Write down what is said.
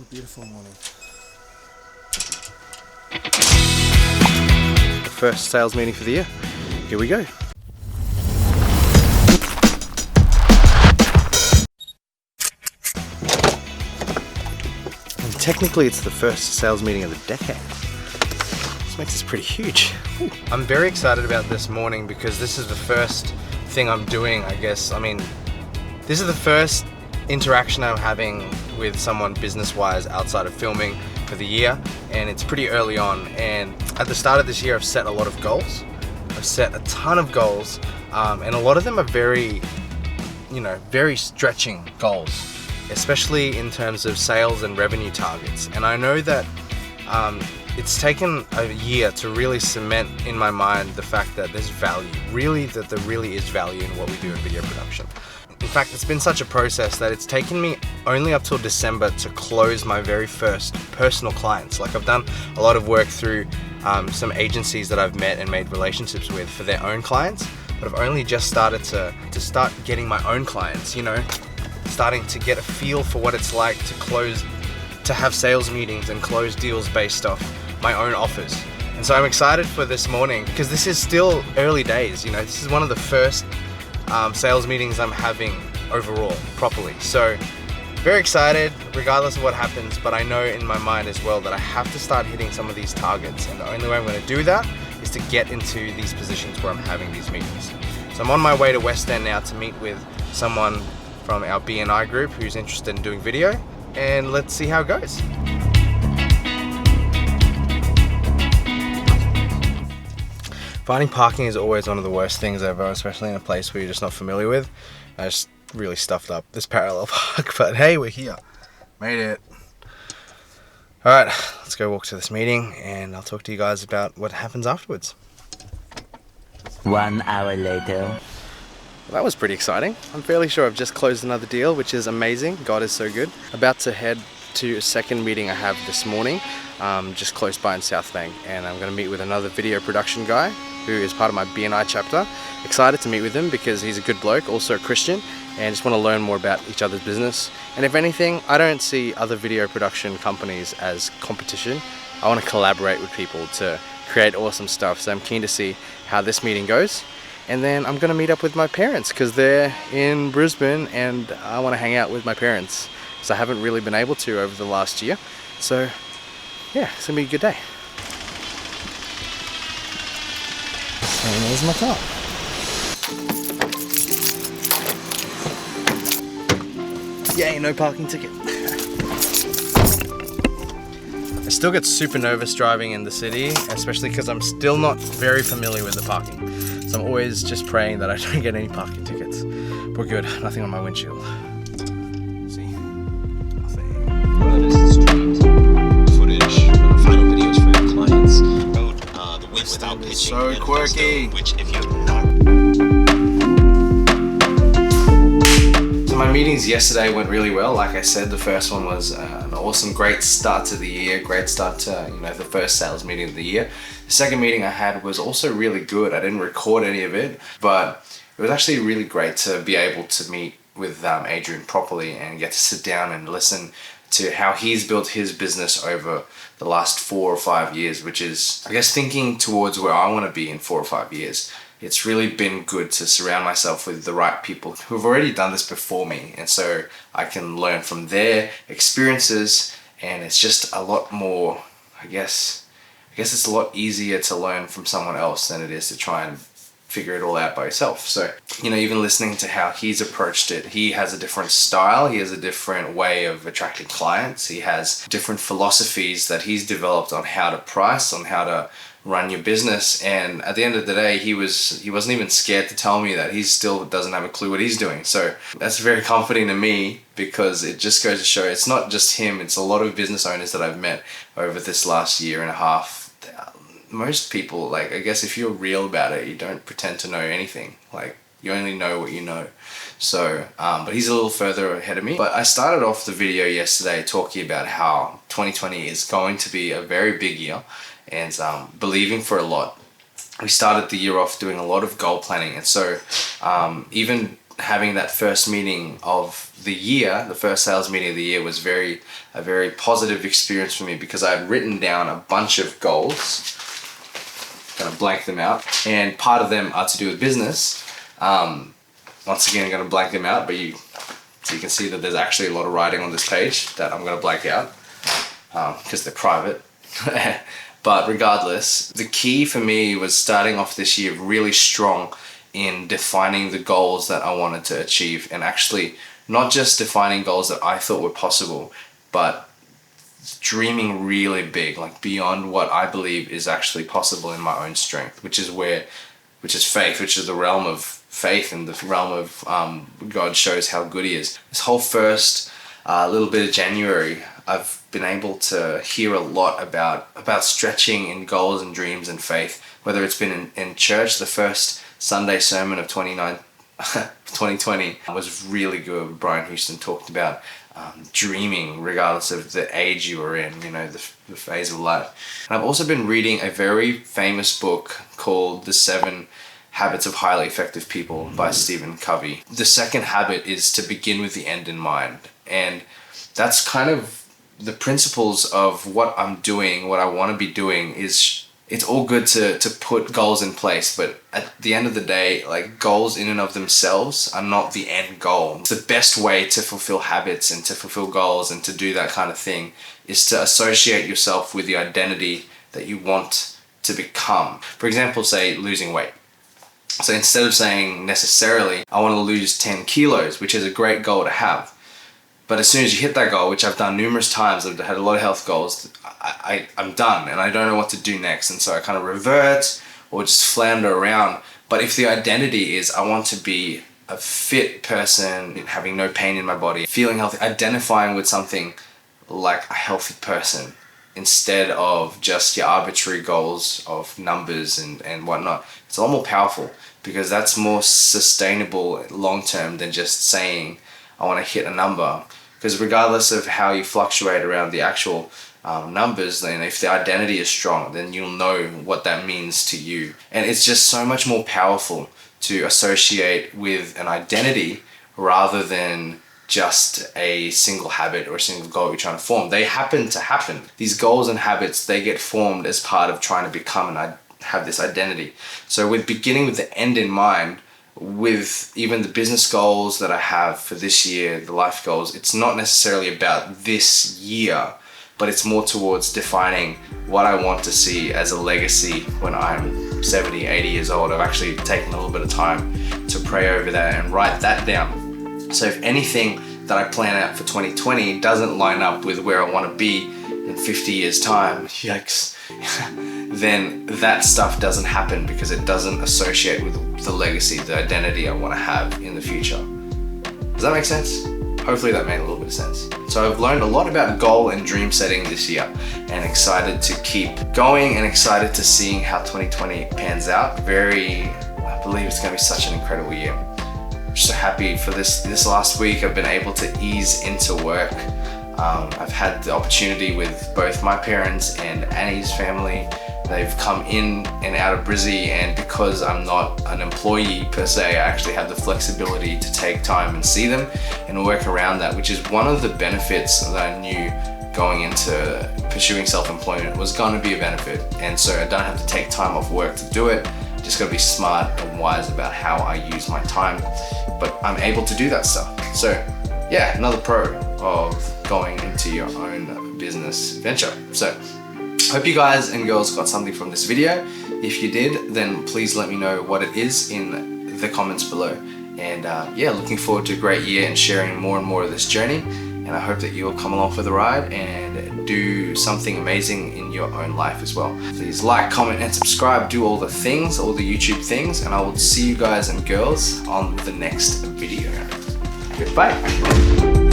Beautiful morning. The first sales meeting for the year. Here we go. And technically it's the first sales meeting of the decade. This makes this pretty huge. Ooh. I'm very excited about this morning because this is the first thing I'm doing, I guess. I mean, this is the first interaction I'm having with someone business-wise outside of filming for the year, and it's pretty early on. And at the start of this year I've set a lot of goals. I've set a ton of goals, and a lot of them are very stretching goals, especially in terms of sales and revenue targets. And I know that it's taken a year to really cement in my mind the fact that there's value, that there really is value in what we do in video production. In fact, it's been such a process that it's taken me only up till December to close my very first personal clients. Like, I've done a lot of work through some agencies that I've met and made relationships with for their own clients, but I've only just started to start getting my own clients, starting to get a feel for what it's like to have sales meetings and close deals based off my own offers. And so I'm excited for this morning because this is still early days. This is one of the first sales meetings I'm having overall properly. So very excited regardless of what happens, but I know in my mind as well that I have to start hitting some of these targets, and the only way I'm going to do that is to get into these positions where I'm having these meetings. So I'm on my way to West End now to meet with someone from our BNI group who's interested in doing video, and let's see how it goes. Finding parking is always one of the worst things ever, especially in a place where you're just not familiar with. I just really stuffed up this parallel park, but hey, we're here. Made it. Alright, let's go walk to this meeting and I'll talk to you guys about what happens afterwards. 1 hour later. Well, that was pretty exciting. I'm fairly sure I've just closed another deal, which is amazing. God is so good. About to head to a second meeting I have this morning, just close by in South Bank, and I'm going to meet with another video production guy who is part of my BNI chapter. Excited to meet with him because he's a good bloke, also a Christian, and just want to learn more about each other's business. And if anything, I don't see other video production companies as competition. I want to collaborate with people to create awesome stuff, so I'm keen to see how this meeting goes. And then I'm going to meet up with my parents because they're in Brisbane and I want to hang out with my parents because I haven't really been able to over the last year. So yeah, it's going to be a good day. And there's my car. Yay, no parking ticket. I still get super nervous driving in the city, especially because I'm still not very familiar with the parking. So I'm always just praying that I don't get any parking tickets. We're good, nothing on my windshield. See, nothing. This is streamed footage, final videos for your clients. The win without pitching. So quirky. Which, if you have not. My meetings yesterday went really well. Like I said, the first one was an awesome, great start to the year, great start to the first sales meeting of the year. The second meeting I had was also really good. I didn't record any of it, but it was actually really great to be able to meet with Adrian properly and get to sit down and listen to how he's built his business over the last 4 or 5 years, which is, I guess, thinking towards where I want to be in 4 or 5 years. It's really been good to surround myself with the right people who've already done this before me, and so I can learn from their experiences, and it's just a lot more, I guess it's a lot easier to learn from someone else than it is to try and figure it all out by yourself. So, even listening to how he's approached it, he has a different style, he has a different way of attracting clients, he has different philosophies that he's developed on how to price, on how to run your business. And at the end of the day, he wasn't even scared to tell me that he still doesn't have a clue what he's doing. So that's very comforting to me, because it just goes to show it's not just him, it's a lot of business owners that I've met over this last year and a half. Most people, I guess if you're real about it, you don't pretend to know anything. You only know what you know. So, but he's a little further ahead of me. But I started off the video yesterday talking about how 2020 is going to be a very big year, and believing for a lot. We started the year off doing a lot of goal planning, and so even having that first meeting of the year, the first sales meeting of the year, was a very positive experience for me, because I had written down a bunch of goals, gonna blank them out, and part of them are to do with business. Once again, I'm gonna blank them out, so you can see that there's actually a lot of writing on this page that I'm gonna blank out because they're private. But regardless, the key for me was starting off this year really strong in defining the goals that I wanted to achieve, and actually not just defining goals that I thought were possible, but dreaming really big, like beyond what I believe is actually possible in my own strength, which is faith, which is the realm of faith and the realm of God shows how good he is. This whole first little bit of January, I've been able to hear a lot about stretching in goals and dreams and faith, whether it's been in church. The first Sunday sermon of 2020 was really good. Brian Houston talked about dreaming regardless of the age you were in, the phase of life. And I've also been reading a very famous book called The 7 Habits of Highly Effective People by Stephen Covey. The second habit is to begin with the end in mind. And that's kind of the principles of what I'm doing, what I want to be doing. It's all good to put goals in place, but at the end of the day, like, goals in and of themselves are not the end goal. The best way to fulfill habits and to fulfill goals and to do that kind of thing is to associate yourself with the identity that you want to become. For example, say losing weight. So instead of saying necessarily, I want to lose 10 kilos, which is a great goal to have, but as soon as you hit that goal, which I've done numerous times, I've had a lot of health goals, I'm done and I don't know what to do next. And so I kind of revert or just flounder around. But if the identity is, I want to be a fit person, having no pain in my body, feeling healthy, identifying with something like a healthy person, instead of just your arbitrary goals of numbers and whatnot, it's a lot more powerful, because that's more sustainable long-term than just saying, I want to hit a number. Because regardless of how you fluctuate around the actual numbers, then if the identity is strong, then you'll know what that means to you. And it's just so much more powerful to associate with an identity rather than just a single habit or a single goal you're trying to form. They happen to happen. These goals and habits, they get formed as part of trying to become and have this identity. So with beginning with the end in mind, with even the business goals that I have for this year, the life goals, it's not necessarily about this year, but it's more towards defining what I want to see as a legacy when I'm 70, 80 years old. I've actually taken a little bit of time to pray over that and write that down. So if anything that I plan out for 2020 doesn't line up with where I want to be in 50 years time, yikes, then that stuff doesn't happen, because it doesn't associate with the legacy, the identity I want to have in the future. Does that make sense? Hopefully that made a little bit of sense. So I've learned a lot about goal and dream setting this year, and excited to keep going and excited to seeing how 2020 pans out. I believe it's going to be such an incredible year. I'm so happy for this last week. I've been able to ease into work. I've had the opportunity with both my parents and Annie's family. They've come in and out of Brizzy, and because I'm not an employee per se, I actually have the flexibility to take time and see them and work around that, which is one of the benefits that I knew going into pursuing self-employment was going to be a benefit. And so I don't have to take time off work to do it. Just got to be smart and wise about how I use my time, but I'm able to do that stuff. So yeah, another pro of going into your own business venture. So hope you guys and girls got something from this video. If you did, then please let me know what it is in the comments below. And yeah, looking forward to a great year and sharing more and more of this journey. And I hope that you'll come along for the ride and do something amazing in your own life as well. Please like, comment, and subscribe. Do all the things, all the YouTube things, and I will see you guys and girls on the next video. Goodbye.